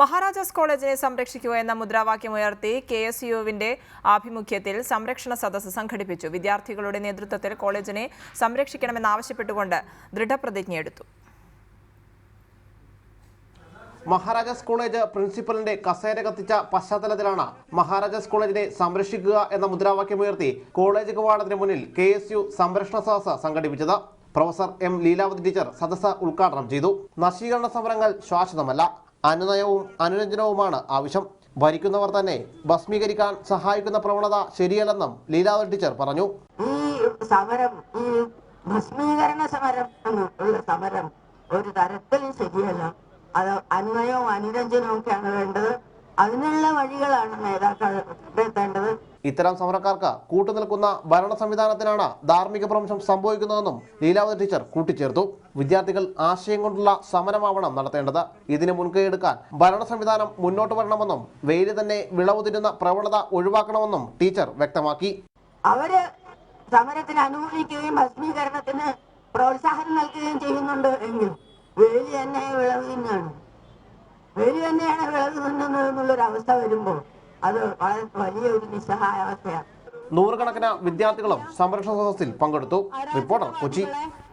മഹാരാജാസ് കോളേജിനെ സംരക്ഷിക്കുക എന്ന മുദ്രാവാക്യമുയർത്തി കെഎസ്യുവിന്റെ ആഭിമുഖ്യത്തിൽ സംരക്ഷണ സദസ്സ് സംഘടിപ്പിച്ചു. വിദ്യാർത്ഥികളുടെ നേതൃത്വത്തിൽ കോളേജിനെ സംരക്ഷിക്കണമെന്നാവശ്യപ്പെട്ടുകൊണ്ട് ദൃഢപ്രതിജ്ഞയെടുത്തു. മഹാരാജാസ് കോളേജ് പ്രിൻസിപ്പലിന്റെ കസേര കത്തിച്ച പശ്ചാത്തലത്തിലാണ് മഹാരാജാസ് കോളേജിനെ സംരക്ഷിക്കുക എന്ന മുദ്രാവാക്യമുയർത്തി കോളേജ് കവാടത്തിന് മുന്നിൽ കെഎസ്യു സംരക്ഷണ സദസ്സ് സംഘടിപ്പിച്ചത്. പ്രൊഫസർ എം ലീലാവതി ടീച്ചർ സദസ്സ് ഉദ്ഘാടനം ചെയ്തു. നശീകരണ സമരങ്ങൾ ശാശ്വതമല്ല, അനുനയവും അനുരഞ്ജനവുമാണ് ആവശ്യം. ഭരിക്കുന്നവർ തന്നെ ഭസ്മീകരിക്കാൻ സഹായിക്കുന്ന പ്രവണത ശരിയല്ലെന്നും ലീലാവതി ടീച്ചർ പറഞ്ഞു. ഈ സമരം, ഈ ഭസ്മീകരണ സമരം എന്നുള്ള സമരം ഒരു തരത്തിലും ശരിയല്ല. അത് അനുനയവും അനുരഞ്ജനവും ഒക്കെയാണ് വേണ്ടത്. അതിനുള്ള വഴികളാണ് നേതാക്കൾ എത്തേണ്ടത്. ഇത്തരം സമരക്കാർക്ക് കൂട്ടുനിൽക്കുന്ന ഭരണ സംവിധാനത്തിനാണ് ധാർമ്മിക ഭ്രംശം സംഭവിക്കുന്നതെന്നും ലീലാവതി ടീച്ചർ കൂട്ടിച്ചേർത്തു. വിദ്യാർത്ഥികൾ ആശയം കൊണ്ടുള്ള സമരമാവണം നടത്തേണ്ടത്. ഇതിന് മുൻകൈയെടുക്കാൻ ഭരണ സംവിധാനം മുന്നോട്ട് വരണമെന്നും വെയില് തന്നെ വിളവ് തിരുന്ന പ്രവണത ഒഴിവാക്കണമെന്നും ടീച്ചർ വ്യക്തമാക്കി. അവര് സമരത്തിന് അനുകൂലിക്കുകയും ഭസ്മീകരണത്തിന് പ്രോത്സാഹനം നൽകുകയും ചെയ്യുന്നുണ്ട് എങ്കിൽ വേലി തന്നെ വിളവ് തിന്നാണ്, വേലി തന്നെയാണ് വിളവ് തിന്നുന്നത് എന്നുള്ളൊരു അവസ്ഥ വരുമ്പോൾ അത് വളരെ വലിയൊരു നിസ്സഹായാവസ്ഥയാണ്. നൂറുകണക്കിന് വിദ്യാർത്ഥികളും സംരക്ഷണ സദസ്സിൽ പങ്കെടുത്തു. റിപ്പോർട്ടർ, കൊച്ചി.